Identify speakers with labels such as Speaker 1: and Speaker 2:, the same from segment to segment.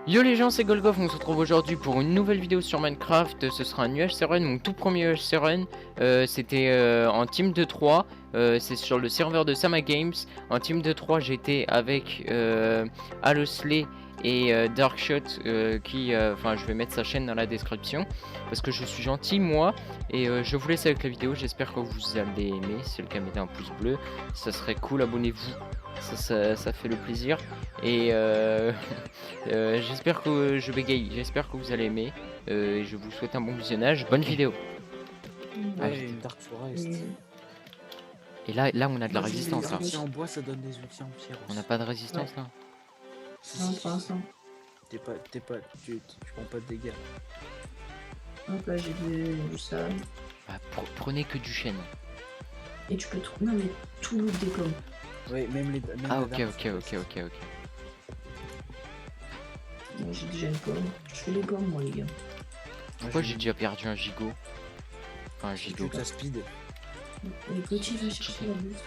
Speaker 1: Yo les gens, c'est Golgoth, on se retrouve aujourd'hui pour une nouvelle vidéo sur Minecraft. Ce sera un UHC Run, mon tout premier UHC Run. C'était en team de 3, c'est sur le serveur de Sama Games. En team de 3, j'étais avec Alosley et Darkshot, enfin je vais mettre sa chaîne dans la description, parce que je suis gentil moi. Et je vous laisse avec la vidéo, j'espère que vous allez aimer. Si c'est le cas, mettez un pouce bleu, ça serait cool, abonnez-vous, ça fait le plaisir. Et j'espère que je bégaye, j'espère que vous allez aimer. Je vous souhaite un bon visionnage, bonne vidéo.
Speaker 2: Ouais, une Dark Forest.
Speaker 1: Et là on a de la résistance là.
Speaker 2: Outils en bois, ça donne des outils en pierre
Speaker 1: On
Speaker 2: aussi.
Speaker 1: n'a pas de résistance là.
Speaker 2: Non, pour l'instant. Tu prends pas de dégâts.
Speaker 3: Hop là, j'ai du sable.
Speaker 1: Bah, prenez que du chêne.
Speaker 3: Et tu peux trouver. Non, mais tout l'autre des pommes.
Speaker 2: Ouais, même les.
Speaker 1: Ah, ok.
Speaker 3: Moi, j'ai déjà une pomme. Je fais les pommes, moi, les gars.
Speaker 1: Pourquoi j'ai déjà perdu un gigot? Enfin, un
Speaker 2: J'ai
Speaker 1: gigot.
Speaker 2: que la speed.
Speaker 3: Les petits, va chercher la bouffe.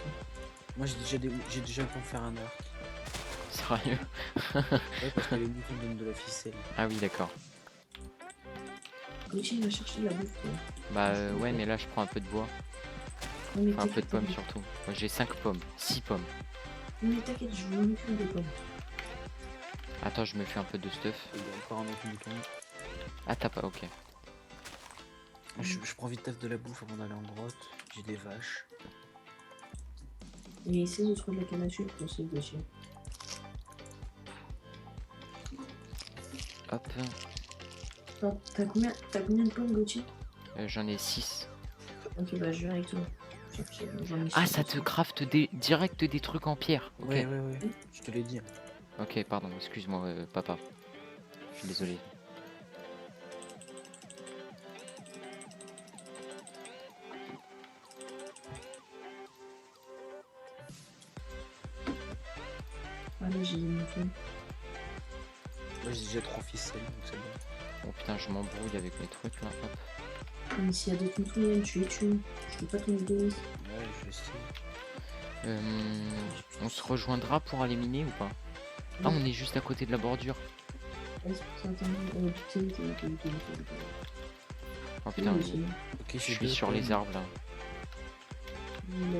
Speaker 2: Moi, j'ai déjà pour faire un arc.
Speaker 1: Sérieux?
Speaker 2: Ouais, parce que les boutons donnent de la ficelle.
Speaker 1: Ah oui, d'accord.
Speaker 3: Petit, va chercher la bouffe. Toi.
Speaker 1: Bah ouais, mais là je prends un peu de bois.
Speaker 3: Non, mais
Speaker 1: Enfin, un peu de
Speaker 3: t'inquiète,
Speaker 1: pommes surtout. Moi j'ai 5 pommes, 6 pommes.
Speaker 3: mais t'inquiète, je veux m'occuper des pommes.
Speaker 1: Attends, je me fais un peu de stuff.
Speaker 2: Il y a encore un autre mouton.
Speaker 1: Ah, t'as pas, ok.
Speaker 2: Je prends vite taf de la bouffe avant d'aller en grotte. J'ai des vaches.
Speaker 3: Et essaie de trouver de la canne à sucre aussi, Gauthier.
Speaker 1: Hop.
Speaker 3: T'as combien de pommes, Gauthier?
Speaker 1: J'en ai 6.
Speaker 3: Ok, bah je viens avec toi.
Speaker 1: Ah, ça te craft direct des trucs en pierre. Ok.
Speaker 2: Ouais. Je te l'ai dit.
Speaker 1: Ok, pardon, excuse-moi, papa. Je suis désolé.
Speaker 3: Ah là, j'ai des moutons.
Speaker 2: Moi, j'ai déjà 3 ficelles, donc c'est bon.
Speaker 1: Oh putain, je m'embrouille avec mes trucs là. Hop.
Speaker 3: Mais s'il y a d'autres moutons, même, tu les tues. Je peux pas tomber de
Speaker 2: Ouais, je vais essayer.
Speaker 1: On se rejoindra pour aller miner ou pas? Ah, on est juste à côté de la bordure. Oh putain,
Speaker 2: Ok,
Speaker 1: je suis sur les arbres là.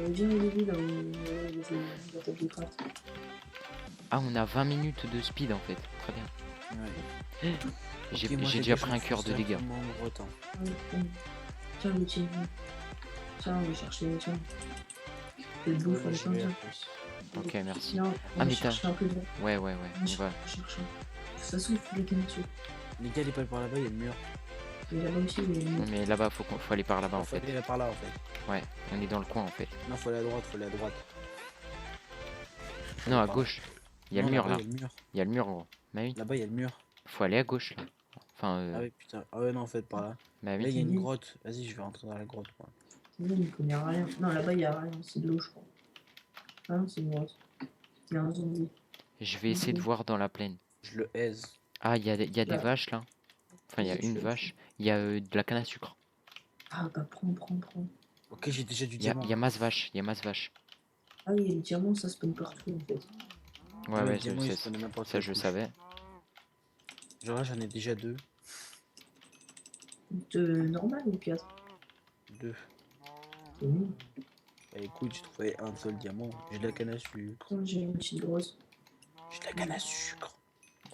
Speaker 3: Viens au début là où la table de craft.
Speaker 1: Ah, on a 20 minutes de speed en fait. Très bien.
Speaker 2: Ouais.
Speaker 1: J'ai
Speaker 2: Ok, moi,
Speaker 1: déjà pris un cœur de dégâts.
Speaker 3: Tiens, le tien. Tiens, on va chercher. Tiens. Le bouffe, on change.
Speaker 1: Ok, merci.
Speaker 3: Non,
Speaker 1: Ah, mais t'as.
Speaker 3: un peu de...
Speaker 1: Ouais, on va.
Speaker 3: De toute façon, il faut les cannes dessus.
Speaker 2: Les gars, les pas par là-bas, il y a le mur.
Speaker 3: Mais là-bas aussi, il y a le mur.
Speaker 1: Non, mais là-bas, faut aller par là-bas en
Speaker 2: Faut
Speaker 1: fait.
Speaker 2: aller par là en fait.
Speaker 1: Ouais, on est dans le coin en fait.
Speaker 2: Non, faut aller à droite,
Speaker 1: Non, à gauche. Il y a le mur là. Il y a le mur, gros. Bah oui.
Speaker 2: Là-bas, il y a le mur.
Speaker 1: Faut aller à gauche là. Enfin.
Speaker 2: Ah oui, putain. Ah ouais, non, en fait, par là.
Speaker 1: Bah
Speaker 2: Là, il y a
Speaker 1: oui.
Speaker 2: une grotte. Vas-y, je vais rentrer dans la grotte, moi.
Speaker 3: Non, il connaît rien. Non, là-bas, il y a rien. C'est de l'eau, je crois. Ah non, c'est une grotte. Il y a un zombie.
Speaker 1: Je vais essayer de voir dans la plaine.
Speaker 2: Je le aise.
Speaker 1: Ah, il y a des vaches là. Enfin, il y a une vache. Il y a de la canne à sucre.
Speaker 3: Ah, bah prends.
Speaker 2: Ok, j'ai déjà du diamant.
Speaker 1: Il y a masse vache.
Speaker 3: Ah oui, les diamants, ça spawn partout en fait.
Speaker 1: Ouais, ça je savais.
Speaker 2: Genre là, j'en ai déjà 2.
Speaker 3: De normal ou 4?
Speaker 2: 2.
Speaker 3: C'est nul.
Speaker 2: Bah écoute, j'ai trouvé un seul diamant. J'ai de la canne à sucre.
Speaker 3: J'ai une petite grosse.
Speaker 2: J'ai de la canne à sucre.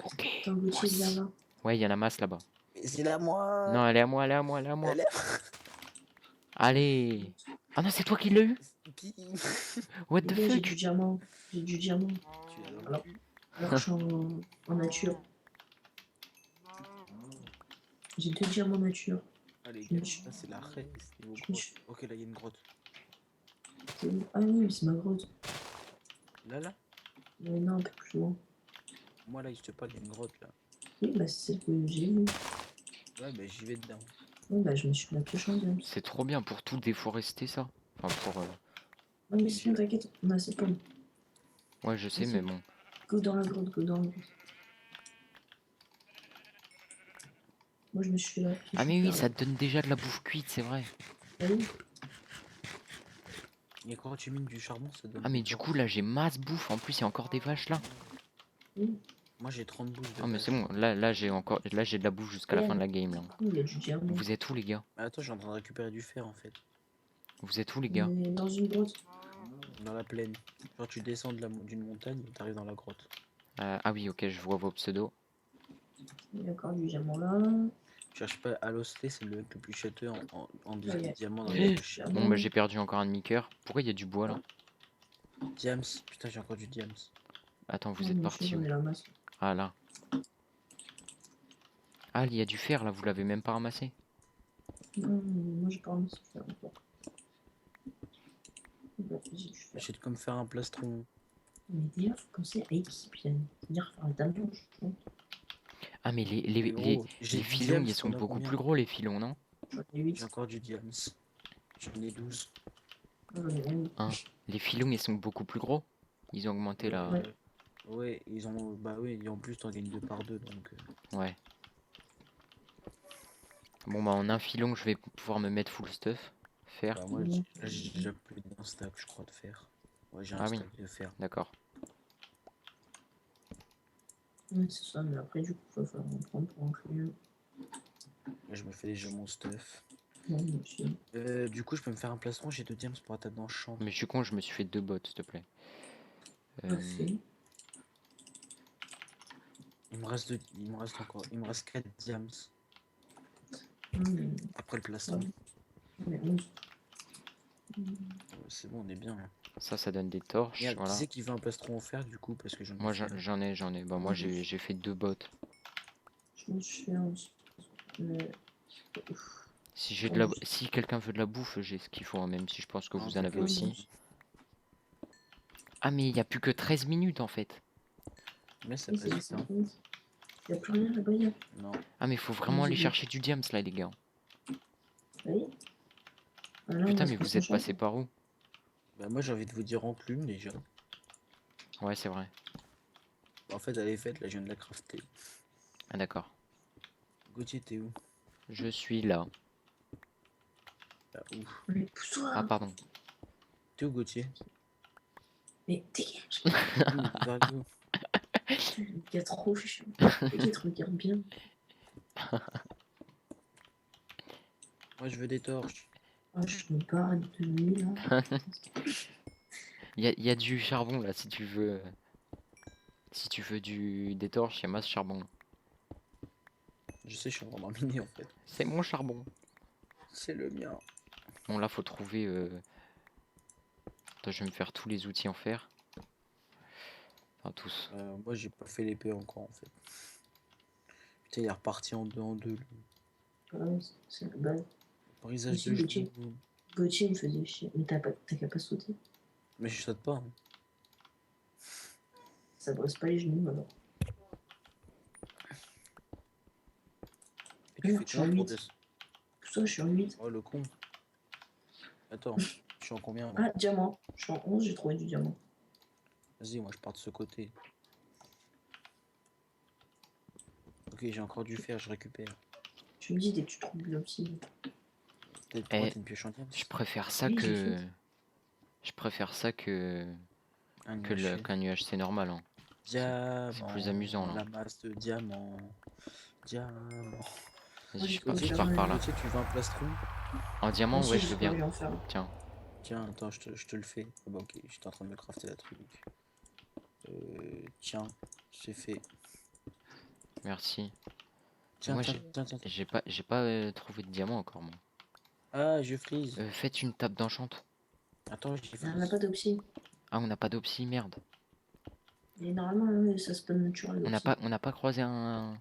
Speaker 1: Ok.
Speaker 3: T'as un Gauthier là-bas.
Speaker 1: Ouais, il y en a masse là-bas.
Speaker 2: Mais c'est là moi.
Speaker 1: Non, elle est à moi. Allez. Ah non, c'est toi qui l'as eu? What the fuck?
Speaker 3: J'ai du diamant. Alors je suis en nature. J'ai 2 diamants nature.
Speaker 2: Allez, gars, ça c'est la raie. Ok, là il y a une grotte.
Speaker 3: Ah oui, c'est ma grotte.
Speaker 2: Là
Speaker 3: Mais non, un peu plus loin.
Speaker 2: Moi là, je te parle, il y a une grotte là.
Speaker 3: Oui, bah c'est celle que j'ai vue.
Speaker 2: Ouais, bah j'y vais dedans.
Speaker 3: Oui, bah je me suis mis la pioche en diamant.
Speaker 1: C'est trop bien pour tout déforester ça. Enfin, pour.
Speaker 3: Non, mais sinon, t'inquiète, on a assez de pommes.
Speaker 1: Ouais, je sais, mais bon.
Speaker 3: Go dans la grotte. Moi, je me suis fait la pioche.
Speaker 1: Ah, mais oui, ça te donne déjà de la bouffe cuite, c'est vrai.
Speaker 3: Ah oui.
Speaker 2: Et quand tu mines du charbon, ça donne.
Speaker 1: Ah, mais du coup, là, j'ai masse bouffe. En plus, il y a encore des vaches là.
Speaker 3: Oui.
Speaker 2: Moi j'ai 30 bouches de
Speaker 1: Oh mais c'est
Speaker 2: vache.
Speaker 1: bon, là j'ai encore, là j'ai de la bouffe jusqu'à la fin de la game là.
Speaker 3: Il y a du diamant.
Speaker 1: Vous êtes où les gars?
Speaker 2: Mais attends, je suis en train de récupérer du fer en fait.
Speaker 1: Vous êtes où les
Speaker 3: On
Speaker 1: gars?
Speaker 3: est dans une grotte.
Speaker 2: Dans la plaine. Genre tu descends d'une montagne et t'arrives dans la grotte.
Speaker 1: Ah oui ok, je vois vos pseudos.
Speaker 3: Il y a encore du diamant là.
Speaker 2: Tu cherches pas Alosté, c'est le mec le plus châteux en
Speaker 3: Ouais.
Speaker 2: diamant dans
Speaker 3: Ouais.
Speaker 2: les poches.
Speaker 1: Bon bah j'ai perdu encore un demi-cœur. Pourquoi il y a du bois là?
Speaker 2: Diams, putain j'ai encore du Diams.
Speaker 1: Attends, vous
Speaker 3: Non,
Speaker 1: êtes
Speaker 3: moi aussi,
Speaker 1: parti
Speaker 3: j'en
Speaker 1: où?
Speaker 3: ai la masse.
Speaker 1: Ah là. Ah il y a du fer là, vous l'avez même pas ramassé?
Speaker 3: Non, moi j'ai pas ramassé du fer encore. Bah, vas-y, du fer.
Speaker 2: J'ai de comme faire un plastron.
Speaker 3: Mais déjà, faut penser à équipe, c'est-à-dire faire un tableau, je pense.
Speaker 1: Ah mais
Speaker 2: Mais gros, j'ai
Speaker 1: les
Speaker 2: du
Speaker 1: filons
Speaker 2: Diams,
Speaker 1: ils sont
Speaker 2: t'en as
Speaker 1: beaucoup
Speaker 2: combien?
Speaker 1: plus gros les filons non?
Speaker 3: J'en ai 8.
Speaker 2: J'ai encore du Diams. J'en ai 12.
Speaker 3: J'en ai 11.
Speaker 1: Hein? Les filons ils sont beaucoup plus gros? Ils ont augmenté là.
Speaker 3: Ouais.
Speaker 2: Ouais, ils ont. Bah oui, et en plus t'en gagnes 2 par 2 donc.
Speaker 1: Ouais. Bon bah en un filon je vais pouvoir me mettre full stuff. Fer.
Speaker 2: Bah moi là, j'ai déjà plus d'un stack je crois de fer. Ouais j'ai un
Speaker 1: Ah oui.
Speaker 2: stack de fer.
Speaker 1: D'accord.
Speaker 3: Ouais, c'est ça, mais après, du coup, il va falloir en prendre pour un client.
Speaker 2: Là, je me fais déjà mon stuff.
Speaker 3: Non, moi aussi.
Speaker 2: Du coup je peux me faire un plastron, j'ai 2 Diams pour la table d'enchant.
Speaker 1: Mais je suis con, je me suis fait 2 bottes s'il te plaît.
Speaker 3: Parfait.
Speaker 2: Il me reste encore. Il me reste 4 Diams.
Speaker 3: Non, mais
Speaker 2: Après le plastron.
Speaker 3: j'en ai 11.
Speaker 2: C'est bon, on est bien. Hein.
Speaker 1: Ça donne des torches,
Speaker 2: Regarde,
Speaker 1: voilà.
Speaker 2: qui c'est qui veut un plastron offert du coup parce que j'en ai
Speaker 1: Moi
Speaker 2: fait.
Speaker 1: j'en ai. Bah moi j'ai fait 2 bottes.
Speaker 3: Je me suis fait un... Mais... Ouf.
Speaker 1: Si j'ai de la, si quelqu'un veut de la bouffe, j'ai ce qu'il faut, hein, même si je pense que vous en avez aussi. Ah mais il y a plus que 13 minutes en fait.
Speaker 2: Mais ça
Speaker 3: Oui,
Speaker 2: passe
Speaker 3: c'est
Speaker 2: vite.
Speaker 3: ça.
Speaker 2: Hein.
Speaker 3: Il n'y a plus rien là-bas, il y a.
Speaker 2: Non.
Speaker 1: Ah mais il faut vraiment aller chercher du diams là les gars.
Speaker 3: Oui. Ah, là,
Speaker 1: Putain
Speaker 3: on
Speaker 1: mais
Speaker 3: va se
Speaker 1: vous êtes
Speaker 3: concentrer.
Speaker 1: passé par où?
Speaker 2: Bah moi j'ai envie de vous dire enclume déjà.
Speaker 1: Ouais c'est vrai.
Speaker 2: En fait elle est faite, là je viens de la crafter.
Speaker 1: Ah d'accord.
Speaker 2: Gauthier t'es où?
Speaker 1: Je suis là.
Speaker 2: Là où?
Speaker 3: Mais pousse-toi.
Speaker 1: Ah pardon.
Speaker 2: T'es où Gauthier?
Speaker 3: Mais dégage.
Speaker 2: Vers où?
Speaker 3: Il y a trop chiant. Il te regarde bien.
Speaker 2: Moi je veux des torches.
Speaker 3: Ah, je me barre de nuit là.
Speaker 1: Il y a du charbon là si tu veux. Si tu veux des torches, il y a masse charbon.
Speaker 2: Je sais, je suis en train d'en miner en fait.
Speaker 1: C'est mon charbon.
Speaker 2: C'est le mien.
Speaker 1: Bon là faut trouver. Attends, je vais me faire tous les outils en fer. Enfin tous.
Speaker 2: Moi j'ai pas fait l'épée encore en fait. Putain il est reparti en deux. Lui.
Speaker 3: Ouais, c'est la base.
Speaker 2: Brisage
Speaker 3: Ici,
Speaker 2: de
Speaker 3: Gauthier.
Speaker 2: genoux.
Speaker 3: Gauthier, il me faisait chier. Mais t'as qu'à pas sauter.
Speaker 2: Mais je saute pas. Hein.
Speaker 3: Ça brise pas les genoux alors.
Speaker 2: Et tu
Speaker 3: Non,
Speaker 2: fais
Speaker 3: je suis en
Speaker 2: comment pour
Speaker 3: 8.
Speaker 2: descendre?
Speaker 3: Ça, je suis en 8.
Speaker 2: Oh le con. Attends, je suis en combien là?
Speaker 3: Ah, diamant. Je suis en 11, j'ai trouvé du diamant.
Speaker 2: Vas-y, moi je pars de ce côté. Ok, j'ai encore du fer, je récupère.
Speaker 3: Tu me dis dès que tu trouves de l'obsidienne.
Speaker 2: Peut-être
Speaker 1: Eh,
Speaker 2: une pioche en diamant.
Speaker 1: Je préfère ça
Speaker 3: Oui, j'ai
Speaker 1: que.
Speaker 3: fait.
Speaker 1: Je préfère ça que.
Speaker 2: Un
Speaker 1: Que
Speaker 2: nuage.
Speaker 1: qu'un nuage, c'est normal. Hein.
Speaker 2: Diamant.
Speaker 1: C'est plus amusant, là.
Speaker 2: La masse de diamants. Diamant.
Speaker 1: Vas-y,
Speaker 3: j'ai
Speaker 1: je
Speaker 3: trouvé
Speaker 1: pars par là.
Speaker 2: Gauthier, tu veux un plastron?
Speaker 1: En diamant,
Speaker 3: Moi
Speaker 1: ouais,
Speaker 3: aussi,
Speaker 1: je veux
Speaker 3: j'ai
Speaker 1: bien.
Speaker 3: en faire.
Speaker 1: Tiens.
Speaker 2: Tiens, attends, je te le fais. Ah bah ok, j'étais en train de me crafter la truc. Tiens, c'est fait.
Speaker 1: Merci.
Speaker 2: Tiens,
Speaker 1: Moi,
Speaker 2: tiens.
Speaker 1: j'ai pas trouvé de diamant encore, moi.
Speaker 2: Ah, je freeze.
Speaker 1: Faites une table d'enchante.
Speaker 2: Attends, j'ai
Speaker 3: On n'a
Speaker 2: freeze.
Speaker 3: pas d'obsidienne.
Speaker 1: Ah, on n'a pas d'opsie, merde.
Speaker 3: Et normalement, ça spawn naturel.
Speaker 1: On n'a pas croisé un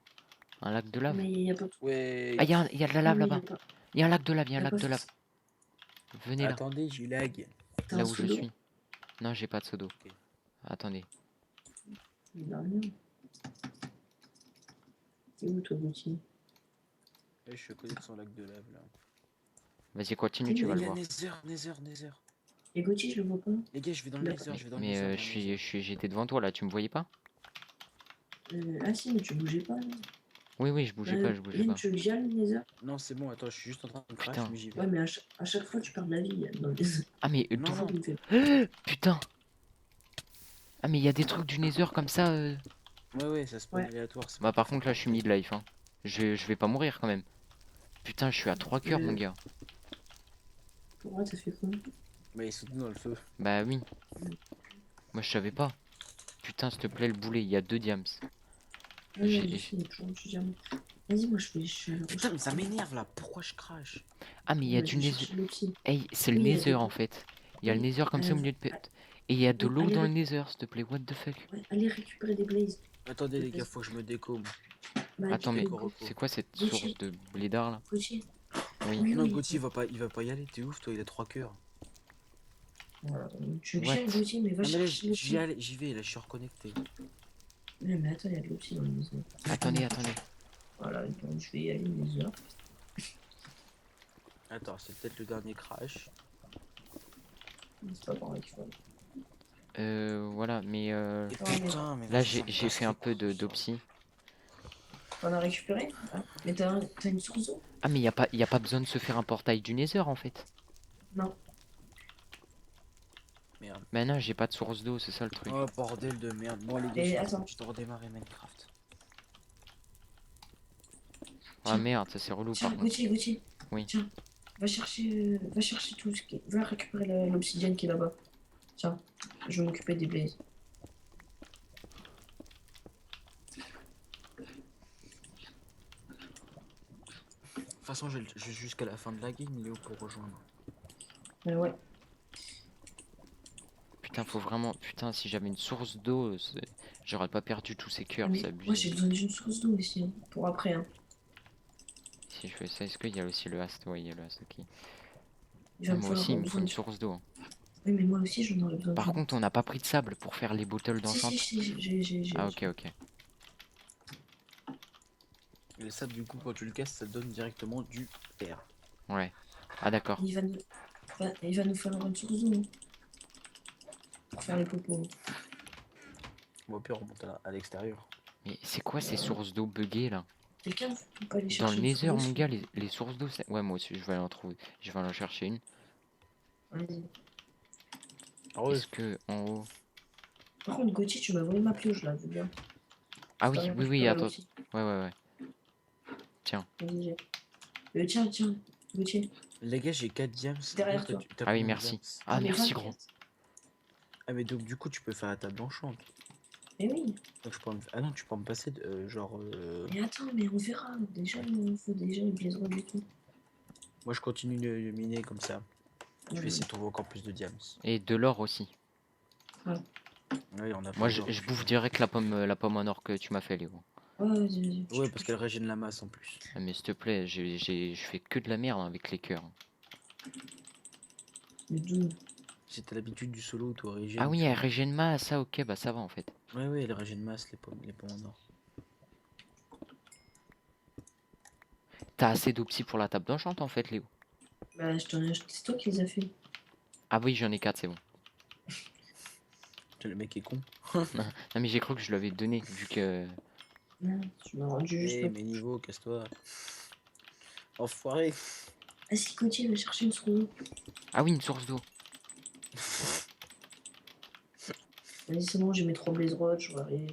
Speaker 1: lac de lave.
Speaker 3: Mais il n'y a pas.
Speaker 2: Ouais.
Speaker 1: Ah, il y a de la lave
Speaker 3: mais
Speaker 1: là-bas.
Speaker 3: y a pas-
Speaker 1: Il y a un lac de lave, il y a
Speaker 3: y
Speaker 1: un
Speaker 3: a
Speaker 1: lac
Speaker 3: pas
Speaker 1: de lave. Venez là,
Speaker 2: Attendez, j'ai lag.
Speaker 3: T'as
Speaker 1: là
Speaker 3: un
Speaker 1: où je
Speaker 3: pseudo
Speaker 1: suis. Non, j'ai pas de seau d'eau.
Speaker 2: Ok.
Speaker 1: Attendez.
Speaker 3: Il a rien. T'es où toi, Gauthier?
Speaker 2: Ouais, je suis à côté de son lac de lave là.
Speaker 1: Vas-y, continue, tu vas le
Speaker 2: Il y a
Speaker 1: voir.
Speaker 2: Nether.
Speaker 3: Et Gauthier, je le vois pas.
Speaker 2: Les gars, je vais dans le
Speaker 3: D'accord.
Speaker 2: Nether, je vais dans le Nether.
Speaker 1: Mais
Speaker 2: dans le Nether.
Speaker 1: j'étais devant toi là, tu me voyais pas?
Speaker 3: Ah si, mais tu bougeais pas là.
Speaker 1: Oui, je bougeais pas, je bougeais
Speaker 3: Yann,
Speaker 1: pas.
Speaker 3: tu veux que j'y aille, Nether?
Speaker 2: Non, c'est bon, attends, je suis juste en train de crash,
Speaker 1: Putain.
Speaker 2: mais j'y vais.
Speaker 3: Ouais, mais à chaque fois, tu perds de la vie dans le désert.
Speaker 1: Ah, mais
Speaker 2: Non,
Speaker 1: d'où-
Speaker 2: non.
Speaker 3: Il me fait-
Speaker 1: Putain! Ah, mais il y a des trucs du Nether comme ça.
Speaker 2: Ouais, ça spawn
Speaker 3: Ouais.
Speaker 2: aléatoire. c'est
Speaker 1: Bah
Speaker 2: pas
Speaker 1: par contre là je suis
Speaker 2: forcément-
Speaker 1: mid-life hein. Je vais pas mourir quand même. Putain je suis à 3 cœurs mon
Speaker 3: Euh,
Speaker 1: gars.
Speaker 3: Pour moi, ça fait quoi?
Speaker 2: Mais ils sont tous dans le feu.
Speaker 1: Bah oui. Moi je savais pas. Putain s'il te plaît le boulet, il y a 2 diams.
Speaker 3: Ouais,
Speaker 1: J'ai...
Speaker 3: je sais, il y a toujours du diamant. Vas-y, moi, je suis à la
Speaker 2: Putain, mais
Speaker 3: recherche.
Speaker 2: ça m'énerve là. Pourquoi je crache?
Speaker 1: Ah mais il y a
Speaker 3: Ouais, je
Speaker 1: du
Speaker 3: vais
Speaker 1: nether.
Speaker 3: chercher le pied.
Speaker 1: Hey, c'est le
Speaker 3: Oui, il y a
Speaker 1: nether
Speaker 3: des...
Speaker 1: en fait. Il y a le
Speaker 3: Oui,
Speaker 1: nether comme ça au milieu de pet. Et il y a de
Speaker 3: oui,
Speaker 1: l'eau dans le nether s'il te plaît, what the fuck.
Speaker 3: ouais, allez récupérer des blazes.
Speaker 2: Attendez
Speaker 3: Des
Speaker 2: les gars,
Speaker 3: blazes.
Speaker 2: faut que je me déco. Moi.
Speaker 3: Bah,
Speaker 1: Attends mais
Speaker 2: Reco.
Speaker 1: c'est quoi cette source
Speaker 3: Gauthier,
Speaker 1: de blédard là?
Speaker 3: Gauthier.
Speaker 1: Oui.
Speaker 3: Oui,
Speaker 2: Non,
Speaker 3: oui.
Speaker 2: Gauthier il va pas y aller. T'es ouf, toi, il a 3 cœurs.
Speaker 3: Voilà. Tu me cherches,
Speaker 1: What?
Speaker 3: Gauthier, mais va
Speaker 2: Non, mais là,
Speaker 3: chercher le pied.
Speaker 2: j'y vais, là, je suis reconnecté.
Speaker 3: Ouais, mais attends, il y a de l'eau dans le maison.
Speaker 1: Attendez.
Speaker 3: Voilà, donc je vais y aller mes heures.
Speaker 2: Attends, c'est peut-être le dernier crash.
Speaker 3: C'est pas pareil, tu vois.
Speaker 1: Voilà, mais
Speaker 2: Et
Speaker 3: Ouais, mais
Speaker 2: putain, mais
Speaker 1: là
Speaker 2: vas-y, ça me
Speaker 1: j'ai
Speaker 2: casse
Speaker 1: fait
Speaker 2: les
Speaker 1: un peu de
Speaker 2: couilles.
Speaker 1: d'opsie.
Speaker 3: t'en as récupéré? Ah, mais t'as une source d'eau?
Speaker 1: Ah mais y a pas besoin de se faire un portail du nether en fait.
Speaker 3: Non.
Speaker 2: Merde.
Speaker 1: Bah non, j'ai pas de source d'eau, c'est ça le truc.
Speaker 2: Oh bordel de merde. Bon les gars,
Speaker 3: Et attends,
Speaker 2: je dois redémarrer Minecraft.
Speaker 1: Ah
Speaker 3: tiens,
Speaker 1: merde, ça c'est relou
Speaker 3: tiens,
Speaker 1: par contre.
Speaker 3: Gauthier.
Speaker 1: Oui.
Speaker 3: Tiens, va chercher tout ce qui... Va récupérer l'obsidienne qui est là-bas. Tiens, je vais m'occuper des blazes.
Speaker 2: De toute façon, je jusqu'à la fin de la game, Léo, pour rejoindre.
Speaker 3: Ouais.
Speaker 1: Putain, faut vraiment. Putain, si j'avais une source d'eau, j'aurais pas perdu tous ces
Speaker 3: Ah,
Speaker 1: cœurs,
Speaker 3: mais
Speaker 1: c'est
Speaker 3: moi,
Speaker 1: abusé.
Speaker 3: j'ai besoin d'une source d'eau ici, hein, pour après. Hein.
Speaker 1: Si je fais ça, est-ce qu'il y a aussi le hast? Ouais, il y a le hast, ok.
Speaker 3: Il va
Speaker 1: Ah,
Speaker 3: me
Speaker 1: moi
Speaker 3: falloir
Speaker 1: aussi, il me faut
Speaker 3: besoin
Speaker 1: une
Speaker 3: de...
Speaker 1: source d'eau, hein.
Speaker 3: Oui, mais moi aussi, j'en aurais besoin
Speaker 1: Par
Speaker 3: d'une.
Speaker 1: contre, on n'a pas pris de sable pour faire les bottles d'enchant.
Speaker 3: Si,
Speaker 1: Ah, ok.
Speaker 2: Et ça, du coup, quand tu le casses, ça donne directement du terre.
Speaker 1: Ouais. Ah, d'accord.
Speaker 3: Il va nous falloir une source d'eau hein, pour faire les popos.
Speaker 2: Bon, au pire, on remonte à l'extérieur.
Speaker 1: Mais c'est quoi ces sources d'eau buggées là?
Speaker 3: Quelqu'un peut pas aller
Speaker 1: Dans le
Speaker 3: chercher une source
Speaker 1: nether,
Speaker 3: d'eau
Speaker 1: mon
Speaker 3: s'il
Speaker 1: gars,
Speaker 3: vous plaît.
Speaker 1: les sources d'eau, ouais, moi aussi, je vais en trouver. Je vais en chercher une.
Speaker 3: Vas-y.
Speaker 2: Ah ouais,
Speaker 1: Est-ce que en haut.
Speaker 3: Par contre, Gauthier, tu m'as volé ma pioche là, veux bien.
Speaker 1: Ah
Speaker 3: Je peux
Speaker 1: oui,
Speaker 3: aller
Speaker 1: oui,
Speaker 3: récupérer
Speaker 1: attends.
Speaker 3: l'outil.
Speaker 1: Ouais. Tiens.
Speaker 3: Vas-y, j'ai. Tiens, Gauthier,
Speaker 2: les gars, j'ai 4 diams.
Speaker 3: derrière
Speaker 2: Toi,
Speaker 3: toi.
Speaker 2: t'as
Speaker 1: Ah oui,
Speaker 2: combien de
Speaker 1: merci.
Speaker 2: diams?
Speaker 1: Ah,
Speaker 3: Mais
Speaker 1: merci,
Speaker 3: 24.
Speaker 1: gros.
Speaker 2: Ah, mais donc, du coup, tu peux faire la table enchante.
Speaker 3: Mais oui,
Speaker 2: Donc, je peux Ah non, tu peux me passer de, genre.
Speaker 3: mais attends, mais on verra. Déjà, il nous faut déjà une blazeron du tout.
Speaker 2: Moi, je continue de miner comme ça. Je vais
Speaker 3: Ouais.
Speaker 2: essayer de trouver encore plus de diams.
Speaker 1: Et de l'or aussi.
Speaker 2: Oui, on a
Speaker 1: Moi,
Speaker 2: pas d'or.
Speaker 1: je bouffe direct la pomme en or que tu m'as fait, Léo.
Speaker 3: Ouais, vas-y.
Speaker 2: Ouais, parce qu'elle régène la masse en plus.
Speaker 1: Ah, mais s'il te plaît, je fais que de la merde avec les cœurs.
Speaker 3: Mais d'où?
Speaker 2: Si t'as l'habitude du solo, toi, régène.
Speaker 1: Ah oui,
Speaker 2: tu
Speaker 1: elle
Speaker 2: vois.
Speaker 1: régène ma, ça, ok, bah ça va en fait.
Speaker 2: Ouais, elle régène masse, les pommes en or.
Speaker 1: T'as assez d'opsie pour la table d'enchant en fait, Léo.
Speaker 3: Bah, je t'en ai acheté. C'est toi qui les as fait.
Speaker 1: Ah oui, j'en ai 4, c'est bon.
Speaker 2: Le mec est con.
Speaker 1: Non, mais j'ai cru que je l'avais donné, vu que.
Speaker 3: Non, tu m'as rendu juste.
Speaker 2: Eh, mes niveaux, casse-toi. Enfoiré.
Speaker 3: Ah si, Gauthier va chercher une source d'eau.
Speaker 1: Ah oui, une source d'eau.
Speaker 3: Vas-y, c'est bon, j'ai mes 3 blaze rods, je vais aller.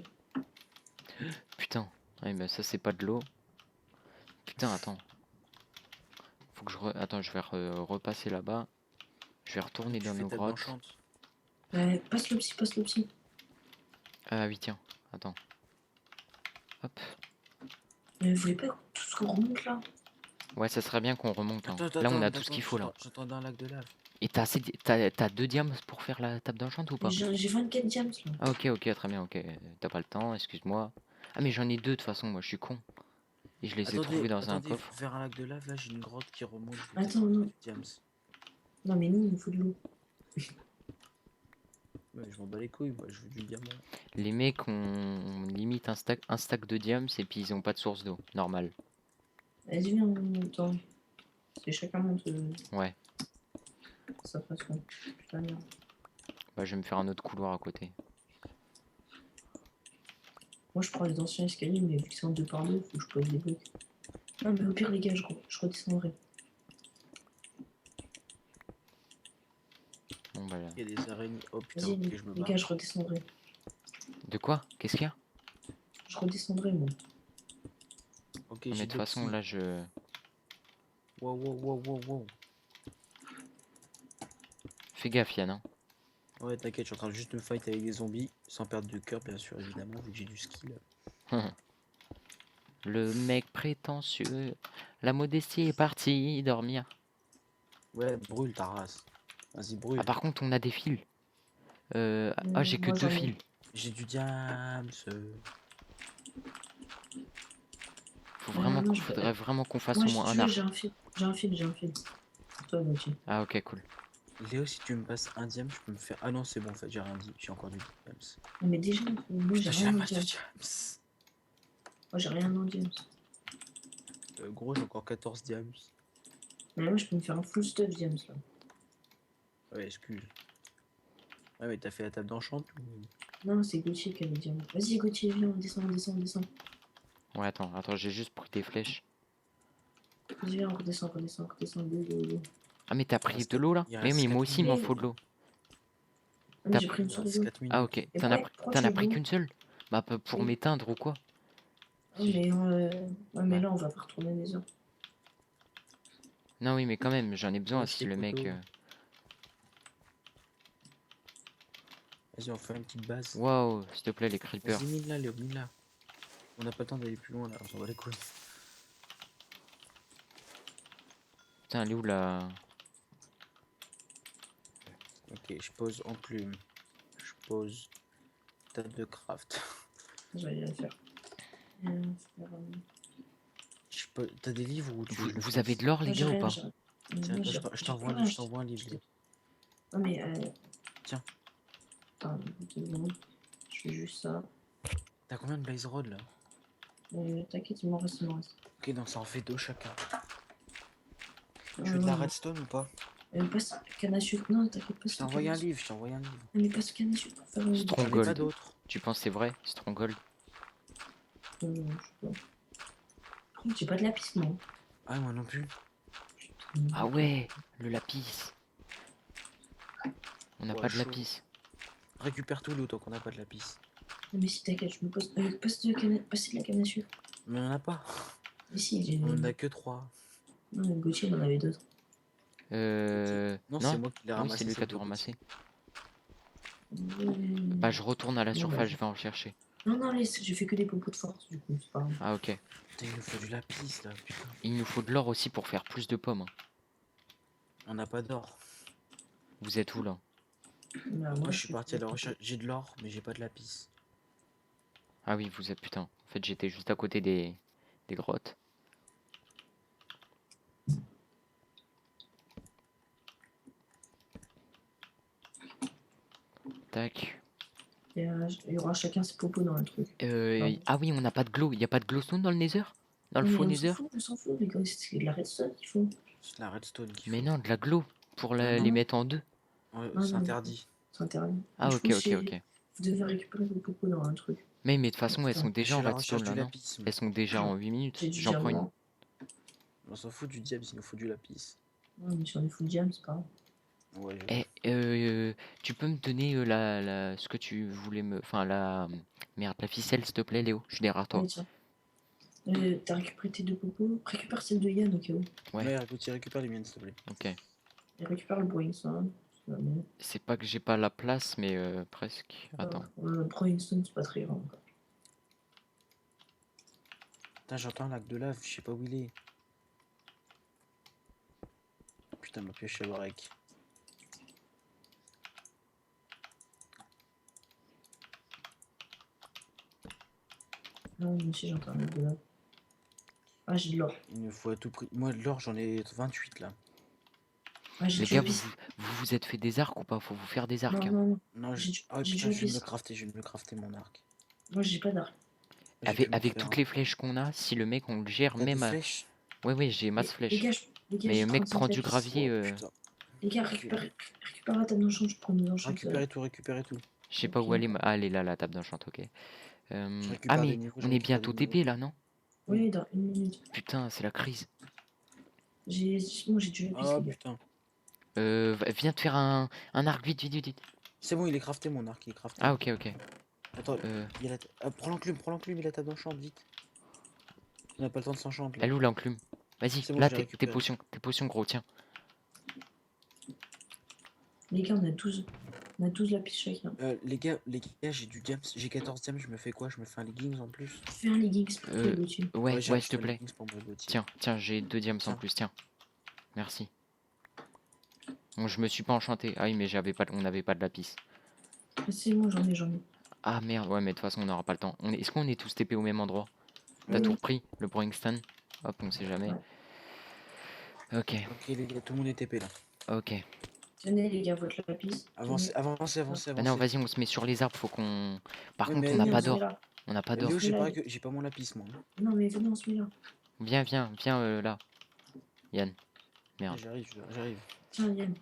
Speaker 1: Putain. Ouais, bah ça, c'est pas de l'eau. Putain, attends. Faut que Attends, je vais repasser là-bas. Je vais retourner
Speaker 2: Tu
Speaker 1: dans
Speaker 2: fais
Speaker 1: nos
Speaker 2: table
Speaker 1: grottes.
Speaker 2: enchante.
Speaker 3: Ouais, passe l'opsie.
Speaker 1: Ah oui, tiens. Attends. Hop.
Speaker 3: Mais vous voulez pas tout ce qu'on remonte là?
Speaker 1: Ouais, ça serait bien qu'on remonte. Hein.
Speaker 2: Attends,
Speaker 1: Là, on a tout ce qu'il faut là.
Speaker 2: J'entends un lac de lave.
Speaker 1: Et t'as 2 diams pour faire la table d'enchant ou pas?
Speaker 3: J'ai 24 diams là.
Speaker 1: Ah ok, très bien, ok. T'as pas le temps, excuse-moi. Ah mais j'en ai 2 de toute façon, moi je suis con. Et je les ai trouvés dans un
Speaker 2: Attendez,
Speaker 1: coffre.
Speaker 2: vers un lac de lave, là, j'ai une grotte qui remonte.
Speaker 3: Attends, non.
Speaker 2: Diams.
Speaker 3: Non, mais nous, il nous faut de l'eau.
Speaker 2: Ouais, je m'en bats les couilles, moi, je veux du diamant.
Speaker 1: Les mecs ont limite un stack de diams et puis ils ont pas de source d'eau, normal.
Speaker 3: Vas-y, viens, on monte. C'est chacun monte.
Speaker 1: Ouais,
Speaker 3: Ça passe quoi? Putain, merde.
Speaker 1: bah je vais me faire un autre couloir à côté.
Speaker 3: Moi, je prends les anciens escaliers, mais vu que c'est en 2 par 2, faut que je pose des blocs. Non, mais au pire, les gars, je redescendrai.
Speaker 1: Bon bah là.
Speaker 2: Il y a des araignées. Oh putain,
Speaker 3: Vas-y,
Speaker 2: ok, je me
Speaker 3: les
Speaker 2: barre.
Speaker 3: gars, je redescendrai.
Speaker 1: De quoi? Qu'est-ce qu'il y a?
Speaker 3: je redescendrai, moi.
Speaker 2: Ok,
Speaker 1: Mais
Speaker 2: j'ai
Speaker 1: de toute façon, là, je.
Speaker 2: Wow, wow, wow, wow, wow.
Speaker 1: Fais gaffe, Yann. Hein.
Speaker 2: Ouais, t'inquiète, je suis en train de juste me fight avec des zombies, sans perdre de cœur, bien sûr, évidemment, vu que j'ai du skill.
Speaker 1: Le mec prétentieux. La modestie est partie dormir.
Speaker 2: Ouais, brûle ta race. Vas-y,
Speaker 1: Ah,
Speaker 2: brûle.
Speaker 1: par contre, on a des fils. Ah, j'ai que
Speaker 3: Moi,
Speaker 1: 2
Speaker 3: j'en ai.
Speaker 1: fils.
Speaker 2: J'ai du diams.
Speaker 3: Non,
Speaker 1: Faudrait vraiment qu'on fasse
Speaker 3: moi,
Speaker 1: au
Speaker 3: si
Speaker 1: moins
Speaker 3: tu
Speaker 1: un
Speaker 3: veux,
Speaker 1: arc.
Speaker 3: j'ai un fil. Pour toi, Gauthier.
Speaker 1: Ah, ok, cool.
Speaker 2: Léo, si tu me passes un diam, je peux me faire. Ah non, c'est bon, en fait, j'ai rien dit. J'ai encore du diams.
Speaker 3: Non, mais déjà, moi, j'ai
Speaker 2: Putain, j'ai la
Speaker 3: rien en
Speaker 2: masse de
Speaker 3: diams.
Speaker 2: diams.
Speaker 3: Moi, j'ai rien en diams.
Speaker 2: Gros, j'ai encore 14 diams.
Speaker 3: Mais moi, je peux me faire un full stuff diams, là.
Speaker 2: Ouais, excuse. Ouais, mais t'as fait la table d'enchant ou...
Speaker 3: Non, c'est Gauthier qui a les diams. Vas-y, Gauthier, viens, on descend, on descend, on descend.
Speaker 1: Ouais, attends, j'ai juste pris des flèches.
Speaker 3: Vas-y, viens, on redescend, go, go, go.
Speaker 1: Ah, mais t'as
Speaker 2: Il
Speaker 1: pris
Speaker 2: reste
Speaker 1: de l'eau là?
Speaker 2: il
Speaker 1: Mais,
Speaker 2: reste
Speaker 1: mais
Speaker 2: 4
Speaker 1: moi aussi, il m'en
Speaker 2: minutes.
Speaker 1: faut de l'eau.
Speaker 3: Ah, mais
Speaker 1: T'as
Speaker 3: j'ai pris une
Speaker 2: Il
Speaker 3: souris
Speaker 2: reste
Speaker 3: d'eau.
Speaker 2: 4
Speaker 1: Ah,
Speaker 2: minutes.
Speaker 1: ok.
Speaker 3: Et pourquoi
Speaker 1: T'en
Speaker 3: tu
Speaker 1: as
Speaker 3: veux
Speaker 1: pris
Speaker 3: de l'eau?
Speaker 1: qu'une seule? Bah, pour
Speaker 3: Oui.
Speaker 1: m'éteindre ou quoi?
Speaker 3: Ah, mais, ouais, mais
Speaker 1: Ouais.
Speaker 3: là, on va pas retourner les heures.
Speaker 1: Non, oui, mais quand même, j'en ai besoin
Speaker 2: Lâche
Speaker 1: si
Speaker 2: les
Speaker 1: le mec.
Speaker 2: poteaux. Vas-y, on fait une petite base.
Speaker 1: Waouh, s'il te plaît, les creepers.
Speaker 2: Vas-y, mine là, Léo, mine là. On n'a pas le temps d'aller plus loin là, on s'en va les couilles.
Speaker 1: Putain, elle est où là?
Speaker 2: Ok, je pose en plume. Je pose table de craft.
Speaker 3: Je vais aller le faire.
Speaker 2: T'as des livres ou tu veux que je le
Speaker 1: Vous avez
Speaker 2: fasse?
Speaker 1: de l'or, les
Speaker 3: Moi, j'ai
Speaker 1: gars, ou
Speaker 3: rien,
Speaker 1: pas?
Speaker 3: j'ai rien.
Speaker 2: Tiens,
Speaker 3: Moi,
Speaker 2: là, je t'envoie un livre, je t'envoie un livre, Léo.
Speaker 3: Non, mais,
Speaker 2: Tiens.
Speaker 3: attends, 2 secondes. Je fais juste ça.
Speaker 2: T'as combien de blaze rod là?
Speaker 3: T'inquiète, il m'en reste, il m'en reste.
Speaker 2: Ok, donc ça en fait 2 chacun. Tu veux de la redstone ou pas?
Speaker 3: Passe canne à sucre. Non, t'inquiète pas,
Speaker 2: Je t'ai envoyé un livre, je t'ai envoyé un livre.
Speaker 3: Non, mais passe canne à sucre pour faire
Speaker 2: J'en ai pas
Speaker 1: Stronghold.
Speaker 2: d'autres.
Speaker 1: Tu penses c'est vrai? Stronghold.
Speaker 3: Je sais pas. Par contre, j'ai pas de lapis, non.
Speaker 2: Ah, moi non plus.
Speaker 1: Ah ouais, le lapis. On n'a
Speaker 2: Ouais,
Speaker 1: pas de
Speaker 2: chaud.
Speaker 1: lapis.
Speaker 2: Récupère tout, Léo, tant qu'on n'a pas de lapis.
Speaker 3: Non, mais si t'inquiète, je me pose. Passe de la canne à sucre.
Speaker 2: Mais on en a pas.
Speaker 3: Mais si, j'ai.
Speaker 2: On en a que 3.
Speaker 3: Non, mais Gauthier, il en avait d'autres.
Speaker 2: Non, c'est
Speaker 1: Non?
Speaker 2: moi qui l'ai
Speaker 1: Oui,
Speaker 2: ramassé.
Speaker 1: c'est lui qui a
Speaker 2: celle
Speaker 1: tout
Speaker 2: de
Speaker 1: ramassé.
Speaker 3: Ouais.
Speaker 1: Bah, je retourne à la
Speaker 3: Bon,
Speaker 1: surface,
Speaker 3: bah.
Speaker 1: je vais en chercher.
Speaker 3: Non, laisse, j'ai fait que des popos de force, du coup, c'est pas grave.
Speaker 1: Ah, ok.
Speaker 2: Putain, il nous faut du lapis là, putain.
Speaker 1: Il nous faut de l'or aussi pour faire plus de pommes. Hein.
Speaker 2: On n'a pas d'or.
Speaker 1: Vous êtes où là?
Speaker 3: Bah,
Speaker 2: Moi, je
Speaker 3: je
Speaker 2: suis
Speaker 3: fais
Speaker 2: parti
Speaker 3: que
Speaker 2: à la
Speaker 3: des
Speaker 2: recherche. J'ai de l'or, mais j'ai pas de lapis.
Speaker 1: Ah oui, vous êtes putain. En fait, j'étais juste à côté des grottes. Tac.
Speaker 3: Il y aura chacun ses popos dans le truc.
Speaker 1: Ah oui, on n'a pas de glow. Il n'y a pas de glowstone dans le nether? Dans le
Speaker 3: Non,
Speaker 1: faux
Speaker 3: mais
Speaker 1: nether?
Speaker 3: on s'en fout, les gars, c'est de la redstone qu'il faut.
Speaker 2: C'est de la redstone qu'il
Speaker 1: Mais
Speaker 2: faut.
Speaker 1: non, de la glow. Pour
Speaker 2: Ah
Speaker 1: les
Speaker 2: non.
Speaker 1: mettre en deux.
Speaker 2: C'est
Speaker 3: Non,
Speaker 2: interdit.
Speaker 3: c'est interdit.
Speaker 1: Ah
Speaker 3: Je
Speaker 1: ok,
Speaker 3: pense
Speaker 1: ok,
Speaker 3: que
Speaker 1: ok.
Speaker 3: vous devez récupérer vos popos dans un truc.
Speaker 1: Mais de toute façon, elles
Speaker 3: Putain,
Speaker 1: sont
Speaker 2: Je
Speaker 1: déjà
Speaker 2: suis
Speaker 1: en
Speaker 2: à la recherche
Speaker 1: redstone
Speaker 2: du
Speaker 1: là, non?
Speaker 2: lapis.
Speaker 1: Elles sont déjà en 8 minutes.
Speaker 3: J'ai du
Speaker 1: J'en prends une.
Speaker 3: diamant.
Speaker 2: On s'en fout du diable, il nous faut du lapis.
Speaker 3: Ouais, mais si on est full diam, c'est pas grave.
Speaker 2: Ouais,
Speaker 1: Eh, tu peux me donner ce que tu voulais me... Enfin, Merde, la ficelle, s'il te plaît, Léo. Je suis derrière toi.
Speaker 3: Allez, tiens. T'as récupéré tes 2 popos. Récupère celle de Yann au cas où.
Speaker 1: Ouais.
Speaker 2: Ouais, écoute, récupère les miennes, s'il te plaît.
Speaker 1: Ok.
Speaker 3: Et récupère le Brainstorm.
Speaker 1: C'est pas que j'ai pas la place, mais presque. Attends.
Speaker 3: Le Brainstorm, c'est pas très grand. Quoi.
Speaker 2: Putain, j'entends un lac de lave, je sais pas où il est. Putain, ma pioche à l'oreille.
Speaker 3: Non, mais si j'entends un lac de là. Ah, j'ai de l'or.
Speaker 2: Il me faut à tout prix. Moi, de l'or, j'en ai 28 là.
Speaker 3: Ah, j'ai
Speaker 1: Les
Speaker 3: du
Speaker 1: gars,
Speaker 3: lapis.
Speaker 1: vous êtes fait des arcs ou pas? Faut vous faire des arcs.
Speaker 3: Non,
Speaker 1: Hein.
Speaker 3: non, non.
Speaker 2: Non,
Speaker 3: J'ai
Speaker 2: oh
Speaker 3: du
Speaker 2: putain, je viens de
Speaker 3: lapis.
Speaker 2: me crafter, je viens de me crafter mon arc.
Speaker 3: Moi, j'ai pas d'arc.
Speaker 2: J'ai pu m'en
Speaker 1: Avec
Speaker 2: faire
Speaker 1: toutes
Speaker 2: un.
Speaker 1: les flèches qu'on a, si le mec on le gère,
Speaker 2: T'as des
Speaker 1: même à...
Speaker 2: flèches?
Speaker 1: Ouais, j'ai masse
Speaker 3: Les
Speaker 1: flèches.
Speaker 3: gars,
Speaker 1: Mais
Speaker 3: j'ai
Speaker 1: le mec
Speaker 3: 35
Speaker 1: prend du
Speaker 3: lapis.
Speaker 1: gravier.
Speaker 2: Oh putain.
Speaker 3: Les gars, récupère la table d'enchant, je prends mes enchants.
Speaker 2: Récupérez tout, récupérez tout.
Speaker 1: Je sais pas où
Speaker 3: Ok.
Speaker 1: elle est. Ah, elle est là, la table d'enchant, ok.
Speaker 2: Je
Speaker 1: Ah,
Speaker 2: récupère des
Speaker 1: mais
Speaker 2: niveaux, je
Speaker 1: on est
Speaker 2: récupère
Speaker 1: bientôt
Speaker 2: des niveaux.
Speaker 1: TP là, non?
Speaker 3: Oui, dans 1 minute.
Speaker 1: Putain, c'est la crise.
Speaker 3: Moi, j'ai du lapis,
Speaker 2: Ah
Speaker 3: les gars.
Speaker 2: putain.
Speaker 1: Viens te faire un arc, vite, vite, vite, vite.
Speaker 2: C'est bon, il est crafté mon arc, il est crafté.
Speaker 1: Ah, ok, ok.
Speaker 2: Attends, il y a la... prends l'enclume et la table d'enchant, vite. On n'a pas le temps de s'enchanter là.
Speaker 1: Elle est où l'enclume? Vas-y,
Speaker 2: C'est bon,
Speaker 1: là
Speaker 2: j'ai
Speaker 1: tes
Speaker 2: récupéré.
Speaker 1: potions gros, tiens.
Speaker 3: Les gars, on a 12 lapis chacun.
Speaker 2: Les gars, j'ai du diams, j'ai 14 diams, je me fais quoi? Je me fais un leggings en plus?
Speaker 3: Fais un leggings pour toi, Gauthier.
Speaker 1: Ouais,
Speaker 2: j'arrive,
Speaker 1: s'il
Speaker 2: je
Speaker 1: te
Speaker 2: fais un
Speaker 1: plaît.
Speaker 2: leggings pour moi, Gauthier.
Speaker 1: Tiens, j'ai 2 diams en
Speaker 2: Tiens.
Speaker 1: plus, tiens. Merci. Bon, je me suis pas enchanté. Ah oui, mais on n'avait pas de lapis.
Speaker 3: Ah, c'est moi, j'en ai.
Speaker 1: Ah merde, ouais, mais de toute façon, on n'aura pas le temps. Est-ce qu'on est tous TP au même endroit? T'as
Speaker 3: Oui,
Speaker 1: tout
Speaker 3: oui.
Speaker 1: repris, le Bringston? Hop, on sait jamais.
Speaker 3: Ouais.
Speaker 1: Ok,
Speaker 2: Ok, les gars, tout le monde est TP là.
Speaker 1: ok.
Speaker 3: Tenez, les gars, votre lapis.
Speaker 2: Avancez.
Speaker 1: Bah non, vas-y, on se met sur les arbres, faut qu'on... Par
Speaker 2: Ouais,
Speaker 1: contre,
Speaker 2: mais
Speaker 1: on n'a
Speaker 3: Venez,
Speaker 1: pas
Speaker 3: on se met
Speaker 1: d'or.
Speaker 3: là.
Speaker 1: On n'a pas d'or.
Speaker 2: Léo,
Speaker 3: se met là.
Speaker 2: j'ai pas mon lapis moi.
Speaker 3: Non, mais venez, on se met là.
Speaker 1: Viens, là. Yann. Merde.
Speaker 2: J'arrive.
Speaker 3: Tiens, Yann.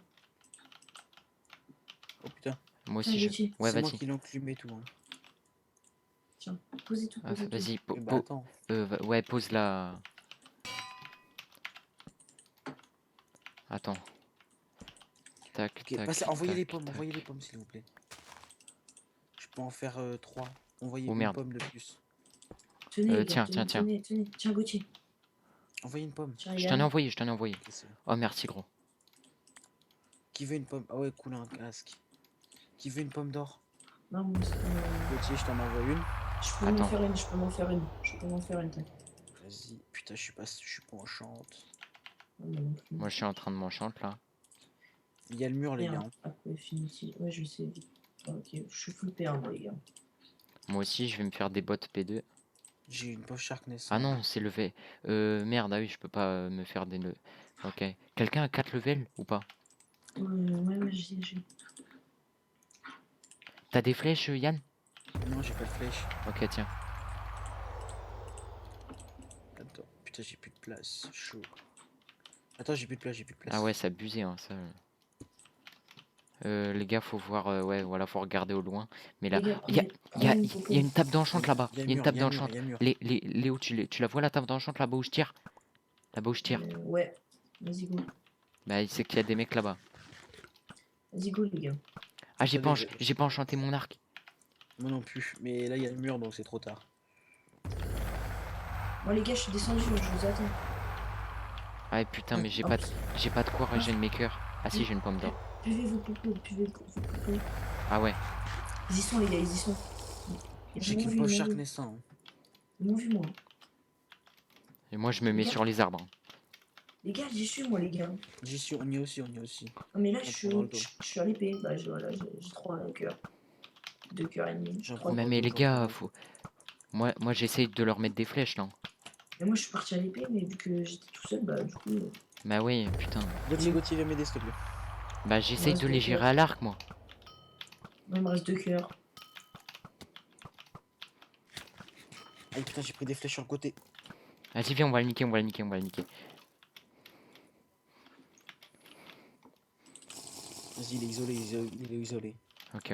Speaker 2: Oh putain.
Speaker 1: Moi
Speaker 3: Tiens,
Speaker 1: aussi, je...
Speaker 3: Gauthier.
Speaker 1: Ouais,
Speaker 2: C'est moi
Speaker 1: vas-y.
Speaker 2: qui l'enclume et tout. Hein.
Speaker 3: Tiens, posez tout,
Speaker 1: Ah,
Speaker 3: posez tout.
Speaker 1: vas-y,
Speaker 2: Bah attends.
Speaker 1: ouais, pose la... Attends. Tac,
Speaker 2: Ok,
Speaker 1: tac,
Speaker 2: passez, envoyez les
Speaker 1: tac,
Speaker 2: pommes,
Speaker 1: tac.
Speaker 2: envoyez les pommes s'il vous plaît. Je peux en faire 3. Envoyez
Speaker 1: Oh,
Speaker 2: une
Speaker 1: merde.
Speaker 2: pomme de plus.
Speaker 3: Tenez, les gars,
Speaker 1: tiens.
Speaker 3: tenez. Tiens, Gauthier.
Speaker 2: Envoyez une pomme.
Speaker 3: Tiens,
Speaker 1: Je t'en ai
Speaker 3: Yann.
Speaker 1: envoyé.
Speaker 2: Ok, c'est bon.
Speaker 1: Oh, merci, gros.
Speaker 2: Qui veut une pomme? Ah ouais, cool, un casque. Qui veut une pomme d'or?
Speaker 3: Non, moi,
Speaker 2: Gauthier, je t'en envoie une.
Speaker 3: je peux
Speaker 1: Attends.
Speaker 3: m'en faire une. T'inquiète.
Speaker 2: Vas-y. Putain, je suis pas enchante.
Speaker 3: Non, non plus.
Speaker 1: Moi, je suis en train de m'enchanter, là.
Speaker 2: Il y a le mur, les gars.
Speaker 3: Merde.
Speaker 2: Hein.
Speaker 3: Après, fini. Ouais, je sais. Ok, je suis full P1, moi, les gars.
Speaker 1: Moi aussi, je vais me faire des bottes P2.
Speaker 2: J'ai une poche sharkness.
Speaker 1: Ah non, c'est level. Merde, ah oui, je peux pas me faire des... Ok. Quelqu'un a 4 levels ou pas?
Speaker 3: Ouais, j'ai.
Speaker 1: T'as des flèches, Yann?
Speaker 2: Non, j'ai pas de flèche.
Speaker 1: Ok, tiens.
Speaker 2: Attends, putain, j'ai plus de place. Chaud. Attends, j'ai plus de place.
Speaker 1: Ah ouais, c'est abusé, hein, ça. Les gars, faut voir... ouais, voilà, faut regarder au loin. Mais là,
Speaker 3: Les gars,
Speaker 1: il y a
Speaker 3: prenez une popo.
Speaker 1: une table d'enchant là-bas.
Speaker 2: Il
Speaker 1: Il y a une table d'enchant.
Speaker 2: Il y a un mur.
Speaker 1: Léo, tu la vois, la table d'enchant là-bas où je tire? Là-bas où je tire.
Speaker 3: Ouais, vas-y, go.
Speaker 1: Bah, c'est qu'il y a des mecs là-bas.
Speaker 3: Vas-y, go, les gars.
Speaker 1: Ah, j'ai pas,
Speaker 2: Attendez,
Speaker 1: j'ai pas enchanté mon arc.
Speaker 2: Moi non plus. Mais là, il y a le mur, donc c'est trop tard.
Speaker 3: Bon, les gars, je suis descendu, je vous attends.
Speaker 1: Ah putain, mais j'ai
Speaker 3: Oh,
Speaker 1: pas de quoi régénérer mes cœurs. Ah si, j'ai une pomme d'or.
Speaker 3: Buvez vos popos, buvez vos popos.
Speaker 1: Ah ouais.
Speaker 3: Ils y sont, les gars, ils y sont.
Speaker 2: J'ai qu'une poche sharkness. Hein.
Speaker 3: Ils m'ont vu, moi.
Speaker 1: Et moi, je me mets sur les arbres. Hein.
Speaker 3: Les gars, j'y suis, moi, les gars.
Speaker 2: J'y suis, on y est aussi.
Speaker 3: Non, mais là,
Speaker 2: On
Speaker 3: je suis
Speaker 2: prendra le dos.
Speaker 3: à l'épée. Bah, voilà, j'ai 3 cœurs. 2 cœurs et demi.
Speaker 2: J'en
Speaker 3: Trois
Speaker 2: prends
Speaker 1: Mais
Speaker 2: dos,
Speaker 1: les
Speaker 2: j'en
Speaker 1: gars,
Speaker 2: prends dos.
Speaker 1: faut... Moi j'essaye de leur mettre des flèches là.
Speaker 3: Et moi, je suis parti à l'épée, mais vu que j'étais tout seul, bah, du coup.
Speaker 1: Bah oui, putain.
Speaker 2: Gauthier, viens m'aider, s'il te plaît.
Speaker 1: Bah j'essaye
Speaker 3: Ouais,
Speaker 1: de les
Speaker 3: c'est
Speaker 1: gérer
Speaker 3: clair.
Speaker 1: à l'arc, moi.
Speaker 3: Il me reste 2 cœurs.
Speaker 2: Ah putain, j'ai pris des flèches sur le côté.
Speaker 1: Vas-y, viens, on va le niquer.
Speaker 2: Vas-y, il est isolé.
Speaker 1: Ok.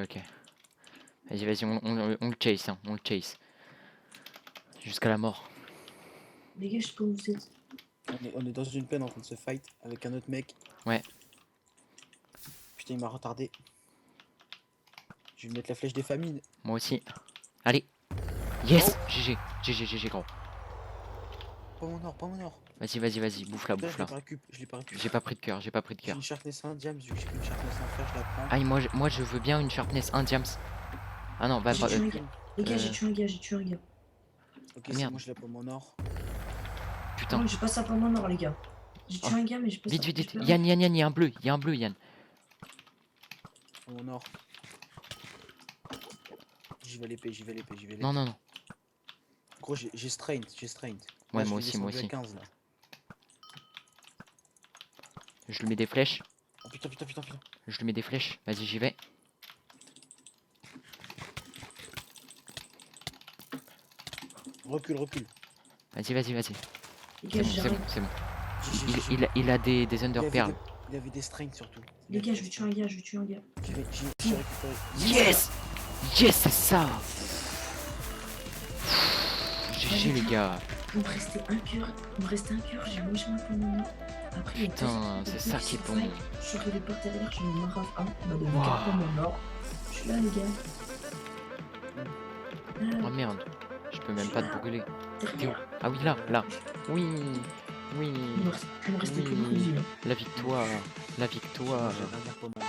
Speaker 1: Vas-y, on le chase, hein. On le chase. Jusqu'à la mort.
Speaker 3: Les gars, je sais pas où vous êtes.
Speaker 2: On est dans une plaine en train de se fight avec un autre mec.
Speaker 1: Ouais.
Speaker 2: Putain, il m'a retardé. Je vais mettre la flèche des famines.
Speaker 1: Moi aussi. Allez. Yes. GG, gros.
Speaker 2: Pas mon or.
Speaker 1: Vas-y, bouffe-la.
Speaker 2: Putain, je l'ai pas récup.
Speaker 1: J'ai pas pris de cœur.
Speaker 2: J'ai une sharpness 1 diams, vu que j'ai une sharpness 1 fer, je la prends.
Speaker 1: Ah, moi je veux bien une sharpness 1 diams. Ah non, bah
Speaker 3: J'ai
Speaker 1: pas...
Speaker 3: tué un gars. Les gars, j'ai tué un gars.
Speaker 2: Ok,
Speaker 1: Ah,
Speaker 2: c'est
Speaker 1: merde.
Speaker 2: moi, je l'ai pas mon or.
Speaker 1: Putain.
Speaker 3: Non, j'ai pas ça pour mon or, les gars. J'ai tué
Speaker 1: Oh.
Speaker 3: un gars, mais j'ai pas ça.
Speaker 1: Vite. Yann, il y a un bleu, Yann.
Speaker 2: Pas mon or. J'y vais à l'épée.
Speaker 1: Non.
Speaker 2: Gros, j'ai strained.
Speaker 1: Ouais,
Speaker 2: Là, je
Speaker 1: moi
Speaker 2: l'ai
Speaker 1: aussi.
Speaker 2: descendu à 15, là.
Speaker 1: Je lui mets des flèches.
Speaker 2: Oh putain.
Speaker 1: Je lui mets des flèches. Vas-y, j'y vais.
Speaker 2: Recule.
Speaker 1: Vas-y.
Speaker 3: Les gars, j'arrive.
Speaker 1: C'est bon.
Speaker 2: J'ai-
Speaker 1: Il a des Under Pearl.
Speaker 2: Il avait des strains surtout.
Speaker 3: Les gars, je vais tuer un gars.
Speaker 2: J'ai récupéré.
Speaker 1: Yes, c'est ça. GG les gars.
Speaker 3: Il me restait un cœur, j'ai mangé ma pomme. Après,
Speaker 1: Putain, c'est ça qui est bon.
Speaker 3: Je suis arrivé par derrière, j'ai mis ma raf 1, on m'a donné
Speaker 1: Wow.
Speaker 3: 4 pommes en or. Je suis là, les gars.
Speaker 1: Oh merde, je peux même pas te brûler. T'es où? Ah oui, là, là. Oui, oui,
Speaker 3: Il me reste plus beaucoup de
Speaker 1: oui.
Speaker 3: vie.
Speaker 1: La victoire, la victoire.
Speaker 2: J'ai rien pour moi.